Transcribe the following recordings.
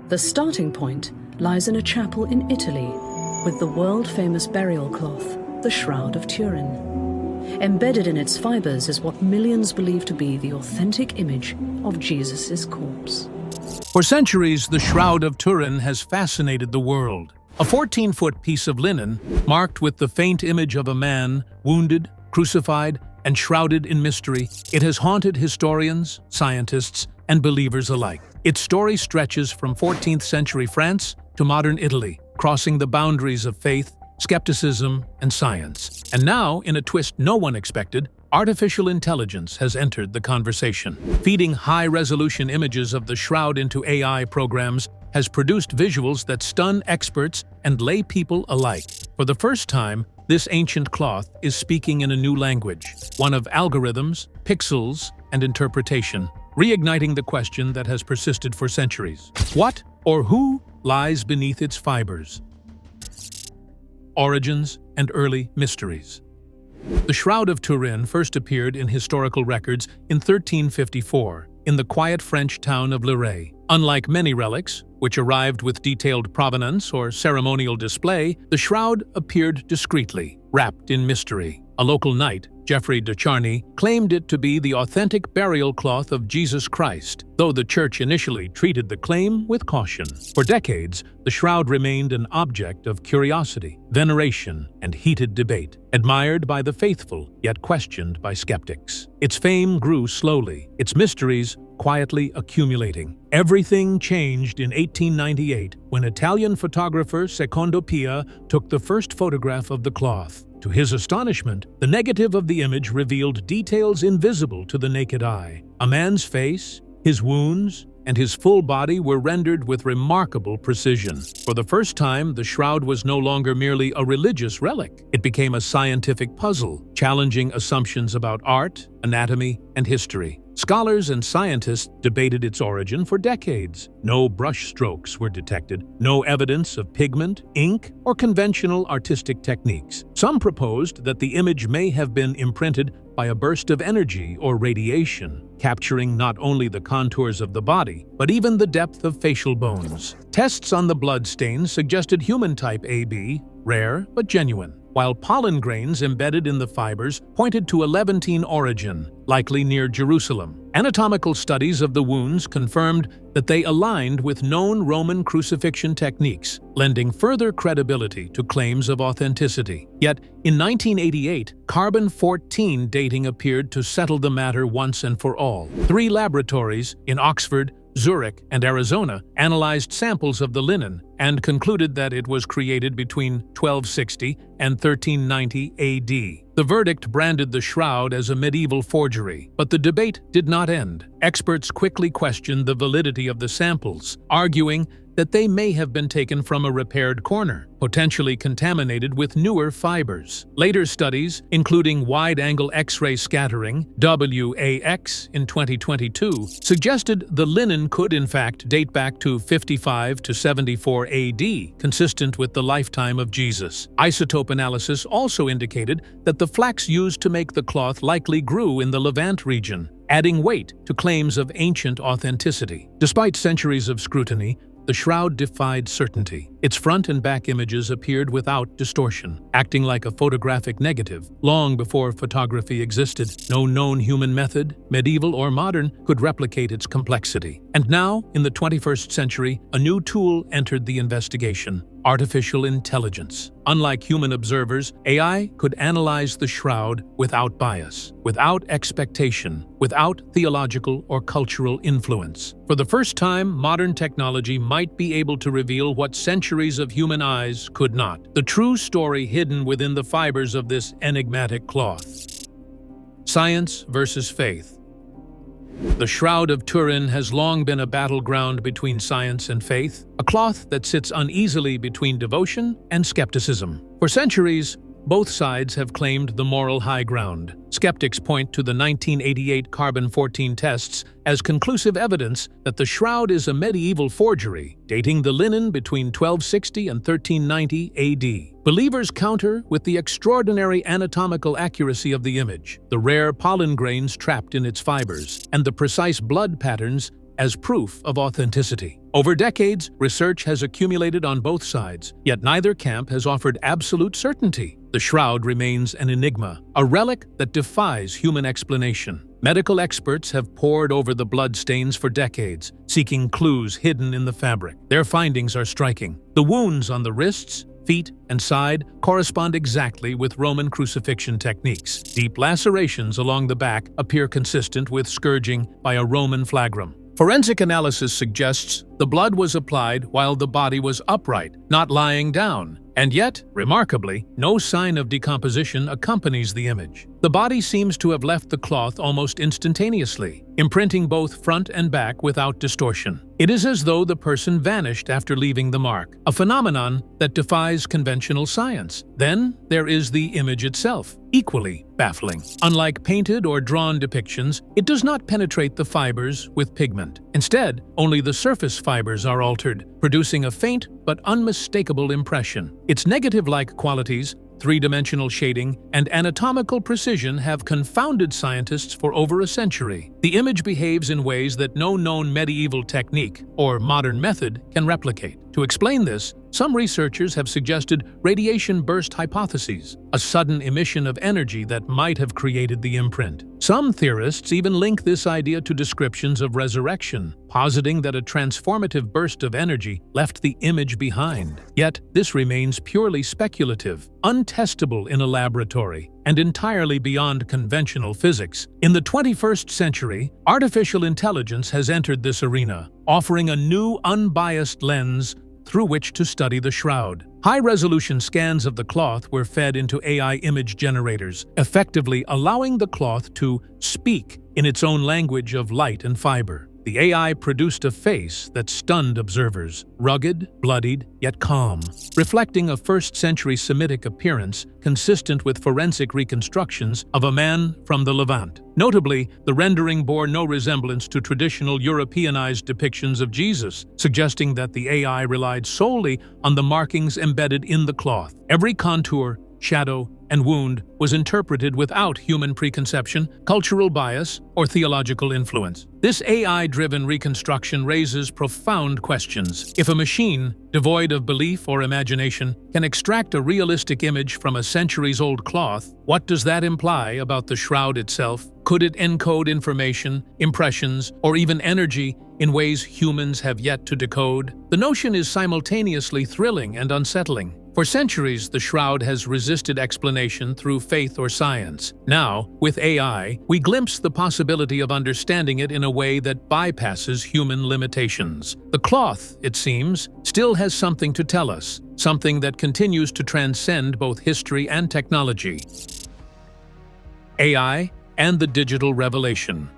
The starting point lies in a chapel in Italy with the world-famous burial cloth, the Shroud of Turin. Embedded in its fibers is what millions believe to be the authentic image of Jesus' corpse. For centuries, the Shroud of Turin has fascinated the world. A 14-foot piece of linen, marked with the faint image of a man, wounded, crucified, and shrouded in mystery, it has haunted historians, scientists, and believers alike. Its story stretches from 14th century France to modern Italy, crossing the boundaries of faith, skepticism, and science. And now, in a twist no one expected, artificial intelligence has entered the conversation. Feeding high-resolution images of the shroud into AI programs has produced visuals that stun experts and lay people alike. For the first time, this ancient cloth is speaking in a new language, one of algorithms, pixels, and interpretation, reigniting the question that has persisted for centuries. What or who lies beneath its fibers? Origins and early mysteries. The Shroud of Turin first appeared in historical records in 1354 in the quiet French town of Léré. Unlike many relics, which arrived with detailed provenance or ceremonial display, the shroud appeared discreetly, wrapped in mystery. A local knight, Geoffrey de Charny, claimed it to be the authentic burial cloth of Jesus Christ, though the church initially treated the claim with caution. For decades, the shroud remained an object of curiosity, veneration, and heated debate, admired by the faithful, yet questioned by skeptics. Its fame grew slowly, its mysteries quietly accumulating. Everything changed in 1898 when Italian photographer Secondo Pia took the first photograph of the cloth. To his astonishment, the negative of the image revealed details invisible to the naked eye. A man's face, his wounds, and his full body were rendered with remarkable precision. For the first time, the shroud was no longer merely a religious relic. It became a scientific puzzle, challenging assumptions about art, anatomy, and history. Scholars and scientists debated its origin for decades. No brush strokes were detected, no evidence of pigment, ink, or conventional artistic techniques. Some proposed that the image may have been imprinted by a burst of energy or radiation, capturing not only the contours of the body, but even the depth of facial bones. Tests on the blood stains suggested human type AB, rare but genuine, while pollen grains embedded in the fibers pointed to a Levantine origin, likely near Jerusalem. Anatomical studies of the wounds confirmed that they aligned with known Roman crucifixion techniques, lending further credibility to claims of authenticity. Yet, in 1988, carbon-14 dating appeared to settle the matter once and for all. 3 laboratories in Oxford, Zurich, and Arizona analyzed samples of the linen and concluded that it was created between 1260 and 1390 AD. The verdict branded the shroud as a medieval forgery, but the debate did not end. Experts quickly questioned the validity of the samples, arguing that they may have been taken from a repaired corner, potentially contaminated with newer fibers. Later studies, including wide-angle X-ray scattering, WAX, in 2022, suggested the linen could in fact date back to 55 to 74 AD, consistent with the lifetime of Jesus. Isotope analysis also indicated that the flax used to make the cloth likely grew in the Levant region, adding weight to claims of ancient authenticity. Despite centuries of scrutiny, the shroud defied certainty. Its front and back images appeared without distortion, acting like a photographic negative. Long before photography existed, no known human method, medieval or modern, could replicate its complexity. And now, in the 21st century, a new tool entered the investigation: artificial intelligence. Unlike human observers, AI could analyze the shroud without bias, without expectation, without theological or cultural influence. For the first time, modern technology might be able to reveal what centuries of human eyes could not: the true story hidden within the fibers of this enigmatic cloth. Science versus faith. The Shroud of Turin has long been a battleground between science and faith, a cloth that sits uneasily between devotion and skepticism. For centuries, both sides have claimed the moral high ground. Skeptics point to the 1988 carbon-14 tests as conclusive evidence that the shroud is a medieval forgery, dating the linen between 1260 and 1390 AD. Believers counter with the extraordinary anatomical accuracy of the image, the rare pollen grains trapped in its fibers, and the precise blood patterns as proof of authenticity. Over decades, research has accumulated on both sides, yet neither camp has offered absolute certainty. The shroud remains an enigma, a relic that defies human explanation. Medical experts have pored over the bloodstains for decades, seeking clues hidden in the fabric. Their findings are striking. The wounds on the wrists, feet, and side correspond exactly with Roman crucifixion techniques. Deep lacerations along the back appear consistent with scourging by a Roman flagrum. Forensic analysis suggests the blood was applied while the body was upright, not lying down. And yet, remarkably, no sign of decomposition accompanies the image. The body seems to have left the cloth almost instantaneously, imprinting both front and back without distortion. It is as though the person vanished after leaving the mark, a phenomenon that defies conventional science. Then there is the image itself, equally baffling. Unlike painted or drawn depictions, it does not penetrate the fibers with pigment. Instead, only the surface fibers are altered, producing a faint but unmistakable impression. Its negative-like qualities, three-dimensional shading, and anatomical precision have confounded scientists for over a century. The image behaves in ways that no known medieval technique or modern method can replicate. To explain this, some researchers have suggested radiation burst hypotheses, a sudden emission of energy that might have created the imprint. Some theorists even link this idea to descriptions of resurrection, positing that a transformative burst of energy left the image behind. Yet, this remains purely speculative, untestable in a laboratory, and entirely beyond conventional physics. In the 21st century, artificial intelligence has entered this arena, offering a new, unbiased lens through which to study the shroud. High-resolution scans of the cloth were fed into AI image generators, effectively allowing the cloth to speak in its own language of light and fiber. The AI produced a face that stunned observers, rugged, bloodied, yet calm, reflecting a first-century Semitic appearance consistent with forensic reconstructions of a man from the Levant. Notably, the rendering bore no resemblance to traditional Europeanized depictions of Jesus, suggesting that the AI relied solely on the markings embedded in the cloth. Every contour, shadow, and wound was interpreted without human preconception, cultural bias, or theological influence. This AI-driven reconstruction raises profound questions. If a machine, devoid of belief or imagination, can extract a realistic image from a centuries-old cloth, what does that imply about the shroud itself? Could it encode information, impressions, or even energy in ways humans have yet to decode? The notion is simultaneously thrilling and unsettling. For centuries, the shroud has resisted explanation through faith or science. Now, with AI, we glimpse the possibility of understanding it in a way that bypasses human limitations. The cloth, it seems, still has something to tell us, something that continues to transcend both history and technology. AI and the digital revelation.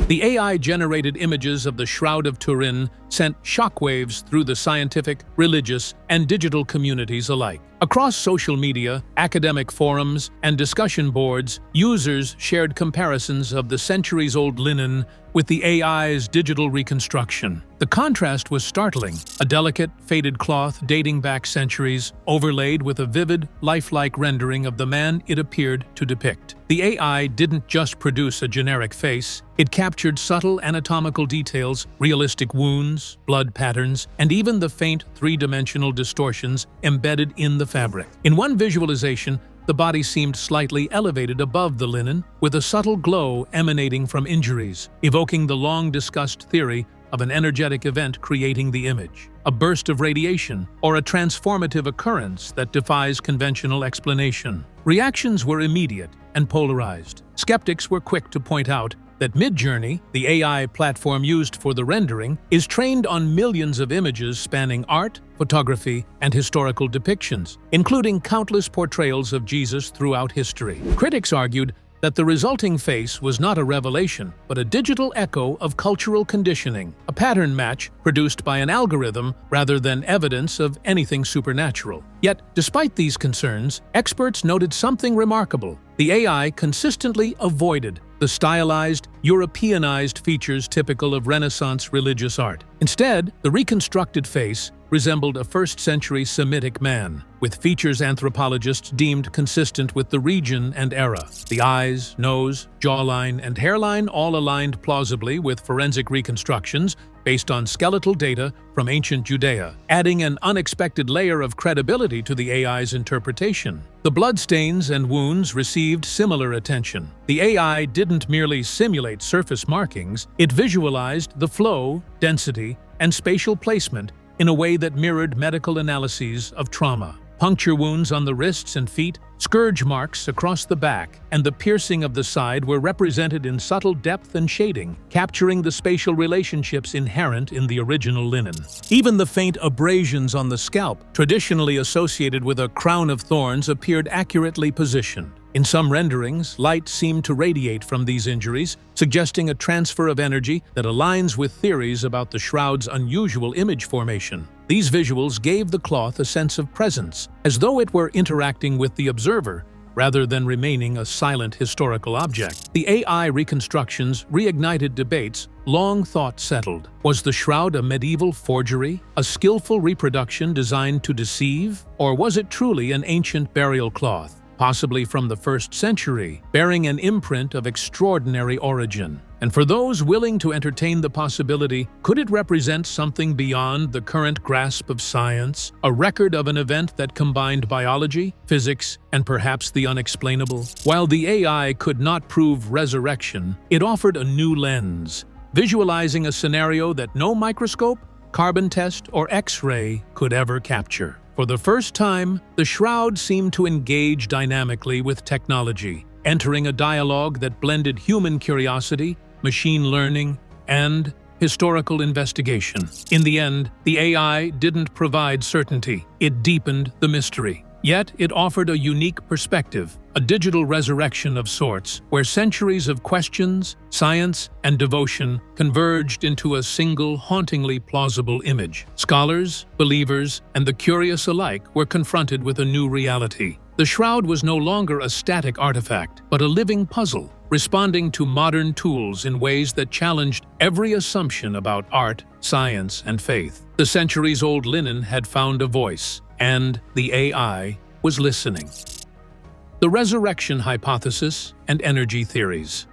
The AI-generated images of the Shroud of Turin sent shockwaves through the scientific, religious, and digital communities alike. Across social media, academic forums, and discussion boards, users shared comparisons of the centuries-old linen with the AI's digital reconstruction. The contrast was startling, a delicate, faded cloth dating back centuries, overlaid with a vivid, lifelike rendering of the man it appeared to depict. The AI didn't just produce a generic face, it captured subtle anatomical details, realistic wounds, blood patterns, and even the faint three-dimensional distortions embedded in the fabric. In one visualization, the body seemed slightly elevated above the linen, with a subtle glow emanating from injuries, evoking the long-discussed theory of an energetic event creating the image, a burst of radiation, or a transformative occurrence that defies conventional explanation. Reactions were immediate and polarized. Skeptics were quick to point out that Midjourney, the AI platform used for the rendering, is trained on millions of images spanning art, photography, and historical depictions, including countless portrayals of Jesus throughout history. Critics argued that the resulting face was not a revelation, but a digital echo of cultural conditioning, a pattern match produced by an algorithm rather than evidence of anything supernatural. Yet, despite these concerns, experts noted something remarkable. The AI consistently avoided the stylized, Europeanized features typical of Renaissance religious art. Instead, the reconstructed face resembled a first-century Semitic man, with features anthropologists deemed consistent with the region and era. The eyes, nose, jawline, and hairline all aligned plausibly with forensic reconstructions based on skeletal data from ancient Judea, adding an unexpected layer of credibility to the AI's interpretation. The bloodstains and wounds received similar attention. The AI didn't merely simulate surface markings, it visualized the flow, density, and spatial placement in a way that mirrored medical analyses of trauma. Puncture wounds on the wrists and feet, scourge marks across the back, and the piercing of the side were represented in subtle depth and shading, capturing the spatial relationships inherent in the original linen. Even the faint abrasions on the scalp, traditionally associated with a crown of thorns, appeared accurately positioned. In some renderings, light seemed to radiate from these injuries, suggesting a transfer of energy that aligns with theories about the shroud's unusual image formation. These visuals gave the cloth a sense of presence, as though it were interacting with the observer, rather than remaining a silent historical object. The AI reconstructions reignited debates long thought settled. Was the shroud a medieval forgery, a skillful reproduction designed to deceive, or was it truly an ancient burial cloth, possibly from the 1st century, bearing an imprint of extraordinary origin? And for those willing to entertain the possibility, could it represent something beyond the current grasp of science, a record of an event that combined biology, physics, and perhaps the unexplainable? While the AI could not prove resurrection, it offered a new lens, visualizing a scenario that no microscope, carbon test, or X-ray could ever capture. For the first time, the shroud seemed to engage dynamically with technology, entering a dialogue that blended human curiosity, machine learning, and historical investigation. In the end, the AI didn't provide certainty, it deepened the mystery. Yet it offered a unique perspective, a digital resurrection of sorts, where centuries of questions, science, and devotion converged into a single hauntingly plausible image. Scholars, believers, and the curious alike were confronted with a new reality. The shroud was no longer a static artifact, but a living puzzle, responding to modern tools in ways that challenged every assumption about art, science, and faith. The centuries-old linen had found a voice, and the AI was listening. The resurrection hypothesis and energy theories.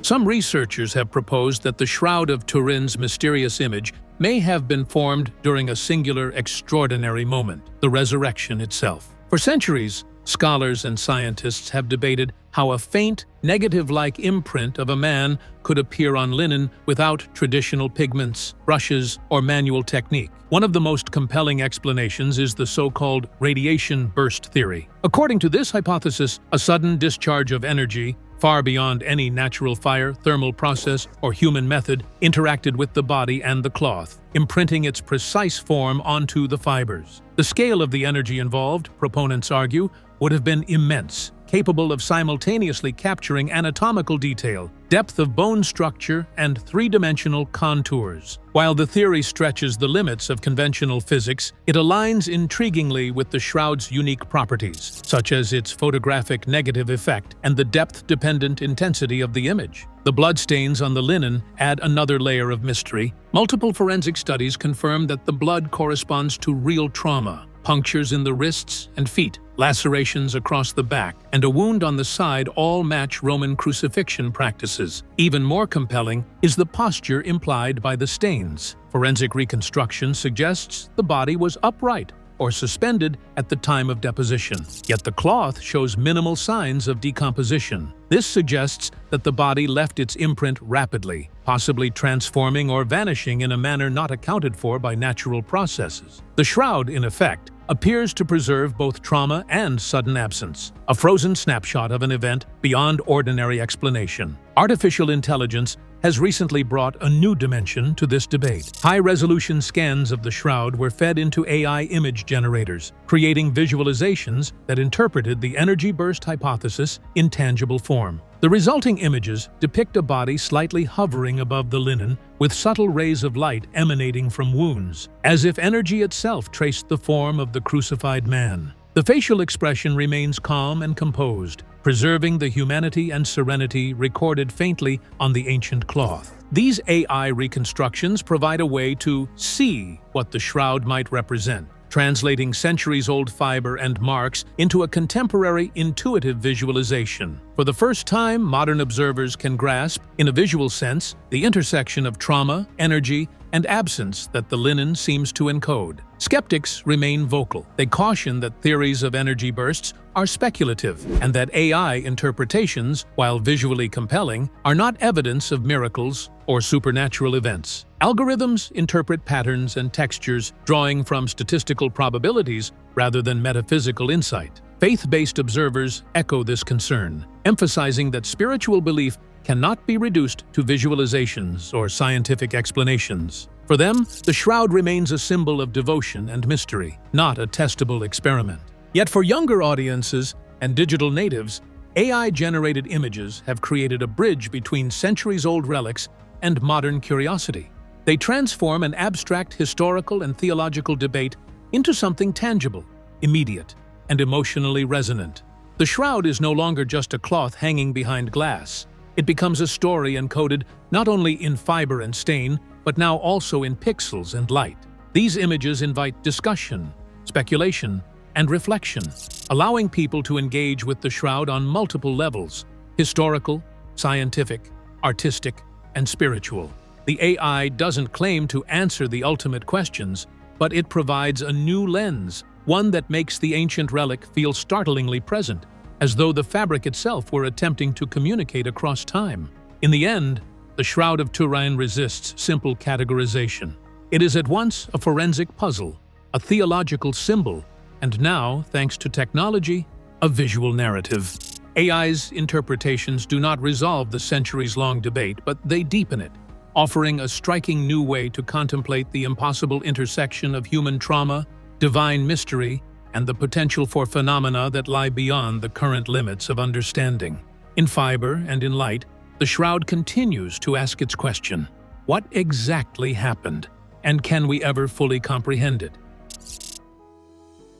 Some researchers have proposed that the Shroud of Turin's mysterious image may have been formed during a singular, extraordinary moment, the resurrection itself. For centuries, scholars and scientists have debated how a faint, negative-like imprint of a man could appear on linen without traditional pigments, brushes, or manual technique. One of the most compelling explanations is the so-called radiation burst theory. According to this hypothesis, a sudden discharge of energy, far beyond any natural fire, thermal process, or human method, interacted with the body and the cloth, imprinting its precise form onto the fibers. The scale of the energy involved, proponents argue, would have been immense, capable of simultaneously capturing anatomical detail, depth of bone structure, and three-dimensional contours. While the theory stretches the limits of conventional physics, it aligns intriguingly with the shroud's unique properties, such as its photographic negative effect and the depth-dependent intensity of the image. The bloodstains on the linen add another layer of mystery. Multiple forensic studies confirm that the blood corresponds to real trauma. Punctures in the wrists and feet, lacerations across the back, and a wound on the side all match Roman crucifixion practices. Even more compelling is the posture implied by the stains. Forensic reconstruction suggests the body was upright or suspended at the time of deposition, yet the cloth shows minimal signs of decomposition. This suggests that the body left its imprint rapidly, possibly transforming or vanishing in a manner not accounted for by natural processes. The shroud, in effect, appears to preserve both trauma and sudden absence, a frozen snapshot of an event beyond ordinary explanation. Artificial intelligence has recently brought a new dimension to this debate. High-resolution scans of the shroud were fed into AI image generators, creating visualizations that interpreted the energy burst hypothesis in tangible form. The resulting images depict a body slightly hovering above the linen, with subtle rays of light emanating from wounds, as if energy itself traced the form of the crucified man. The facial expression remains calm and composed, preserving the humanity and serenity recorded faintly on the ancient cloth. These AI reconstructions provide a way to see what the shroud might represent, translating centuries-old fiber and marks into a contemporary, intuitive visualization. For the first time, modern observers can grasp, in a visual sense, the intersection of trauma, energy, and absence that the linen seems to encode. Skeptics remain vocal. They caution that theories of energy bursts are speculative and that AI interpretations, while visually compelling, are not evidence of miracles or supernatural events. Algorithms interpret patterns and textures, drawing from statistical probabilities rather than metaphysical insight. Faith-based observers echo this concern, emphasizing that spiritual belief cannot be reduced to visualizations or scientific explanations. For them, the shroud remains a symbol of devotion and mystery, not a testable experiment. Yet for younger audiences and digital natives, AI-generated images have created a bridge between centuries-old relics and modern curiosity. They transform an abstract historical and theological debate into something tangible, immediate, and emotionally resonant. The shroud is no longer just a cloth hanging behind glass. It becomes a story encoded not only in fiber and stain, but now also in pixels and light. These images invite discussion, speculation, and reflection, allowing people to engage with the shroud on multiple levels: historical, scientific, artistic, and spiritual. The AI doesn't claim to answer the ultimate questions, but it provides a new lens, one that makes the ancient relic feel startlingly present, as though the fabric itself were attempting to communicate across time. In the end, the Shroud of Turin resists simple categorization. It is at once a forensic puzzle, a theological symbol, and now, thanks to technology, a visual narrative. AI's interpretations do not resolve the centuries-long debate, but they deepen it, offering a striking new way to contemplate the impossible intersection of human trauma, divine mystery, and the potential for phenomena that lie beyond the current limits of understanding. In fiber and in light, the shroud continues to ask its question: what exactly happened, and can we ever fully comprehend it?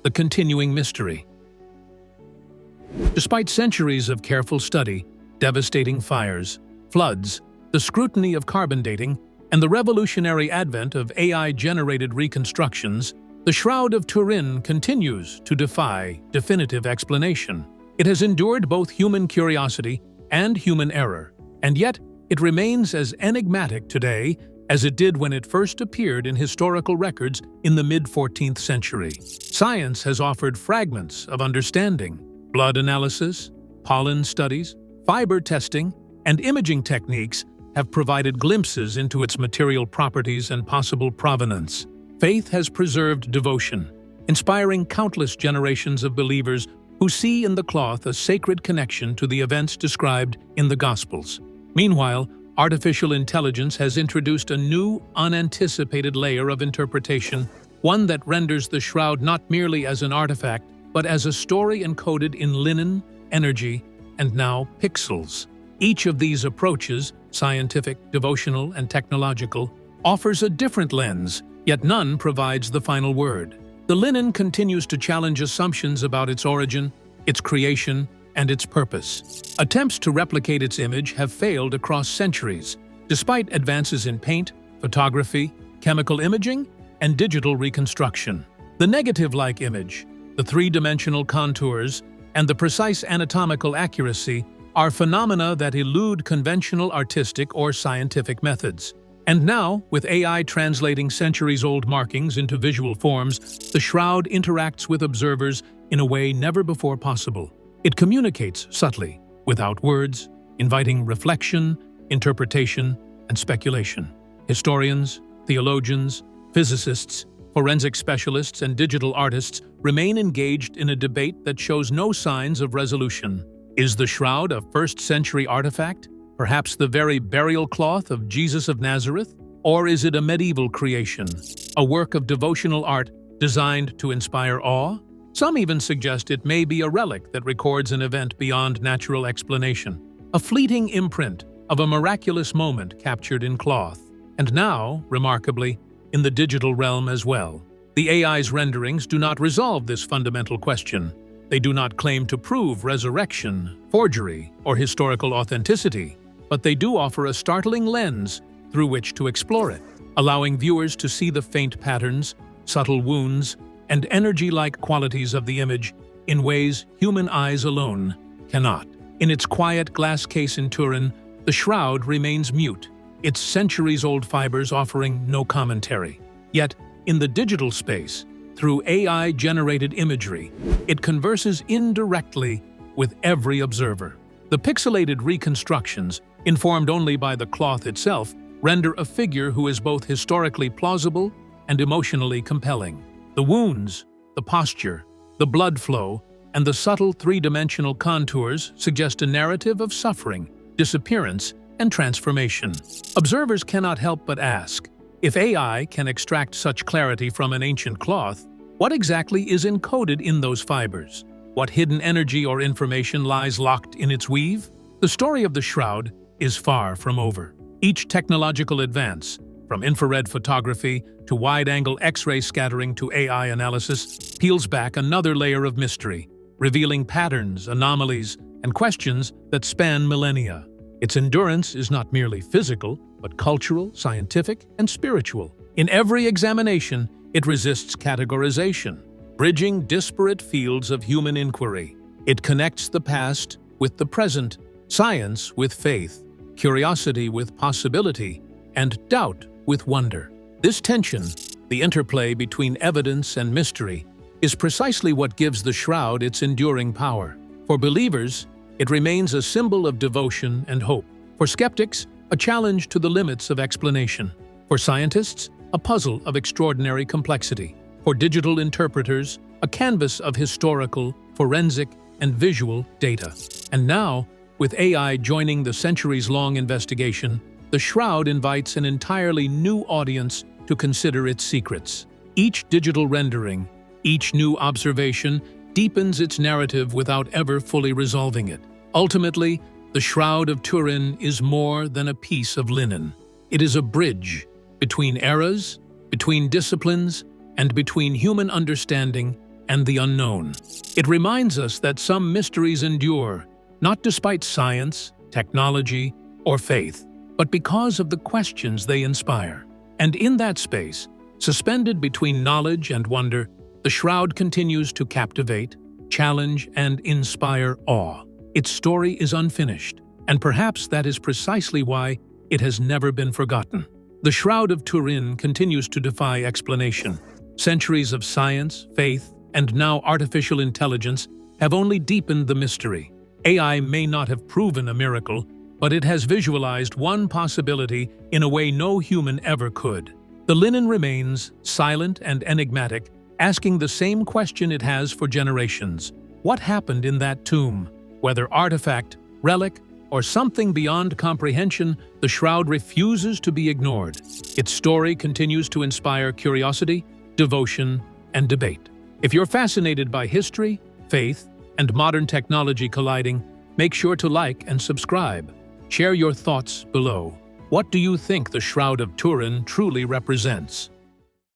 The continuing mystery. Despite centuries of careful study, devastating fires, floods, the scrutiny of carbon dating, and the revolutionary advent of AI-generated reconstructions, the Shroud of Turin continues to defy definitive explanation. It has endured both human curiosity and human error, and yet it remains as enigmatic today as it did when it first appeared in historical records in the mid-14th century. Science has offered fragments of understanding. Blood analysis, pollen studies, fiber testing, and imaging techniques have provided glimpses into its material properties and possible provenance. Faith has preserved devotion, inspiring countless generations of believers who see in the cloth a sacred connection to the events described in the Gospels. Meanwhile, artificial intelligence has introduced a new, unanticipated layer of interpretation, one that renders the shroud not merely as an artifact, but as a story encoded in linen, energy, and now pixels. Each of these approaches, scientific, devotional, and technological, offers a different lens, yet none provides the final word. The linen continues to challenge assumptions about its origin, its creation, and its purpose. Attempts to replicate its image have failed across centuries, despite advances in paint, photography, chemical imaging, and digital reconstruction. The negative-like image, the three-dimensional contours, and the precise anatomical accuracy are phenomena that elude conventional artistic or scientific methods. And now, with AI translating centuries-old markings into visual forms, the shroud interacts with observers in a way never before possible. It communicates subtly, without words, inviting reflection, interpretation, and speculation. Historians, theologians, physicists, forensic specialists, and digital artists remain engaged in a debate that shows no signs of resolution. Is the shroud a first-century artifact? Perhaps the very burial cloth of Jesus of Nazareth? Or is it a medieval creation, a work of devotional art designed to inspire awe? Some even suggest it may be a relic that records an event beyond natural explanation, a fleeting imprint of a miraculous moment captured in cloth, and now, remarkably, in the digital realm as well. The AI's renderings do not resolve this fundamental question. They do not claim to prove resurrection, forgery, or historical authenticity, but they do offer a startling lens through which to explore it, allowing viewers to see the faint patterns, subtle wounds, and energy-like qualities of the image in ways human eyes alone cannot. In its quiet glass case in Turin, the shroud remains mute, its centuries-old fibers offering no commentary. Yet, in the digital space, through AI-generated imagery, it converses indirectly with every observer. The pixelated reconstructions, informed only by the cloth itself, render a figure who is both historically plausible and emotionally compelling. The wounds, the posture, the blood flow, and the subtle three-dimensional contours suggest a narrative of suffering, disappearance, and transformation. Observers cannot help but ask, if AI can extract such clarity from an ancient cloth, what exactly is encoded in those fibers? What hidden energy or information lies locked in its weave? The story of the shroud is far from over. Each technological advance, from infrared photography to wide-angle X-ray scattering to AI analysis, peels back another layer of mystery, revealing patterns, anomalies, and questions that span millennia. Its endurance is not merely physical, but cultural, scientific, and spiritual. In every examination, it resists categorization, bridging disparate fields of human inquiry. It connects the past with the present, science with faith, curiosity with possibility, and doubt with wonder. This tension, the interplay between evidence and mystery, is precisely what gives the shroud its enduring power. For believers, it remains a symbol of devotion and hope. For skeptics, a challenge to the limits of explanation. For scientists, a puzzle of extraordinary complexity. For digital interpreters, a canvas of historical, forensic, and visual data. And now, with AI joining the centuries-long investigation, the shroud invites an entirely new audience to consider its secrets. Each digital rendering, each new observation, deepens its narrative without ever fully resolving it. Ultimately, the Shroud of Turin is more than a piece of linen. It is a bridge between eras, between disciplines, and between human understanding and the unknown. It reminds us that some mysteries endure, not despite science, technology, or faith, but because of the questions they inspire. And in that space, suspended between knowledge and wonder, the shroud continues to captivate, challenge, and inspire awe. Its story is unfinished, and perhaps that is precisely why it has never been forgotten. The Shroud of Turin continues to defy explanation. Centuries of science, faith, and now artificial intelligence have only deepened the mystery. AI may not have proven a miracle, but it has visualized one possibility in a way no human ever could. The linen remains silent and enigmatic, asking the same question it has for generations. What happened in that tomb? Whether artifact, relic, or something beyond comprehension, the shroud refuses to be ignored. Its story continues to inspire curiosity, devotion, and debate. If you're fascinated by history, faith, and modern technology colliding, make sure to like and subscribe. Share your thoughts below. What do you think the Shroud of Turin truly represents?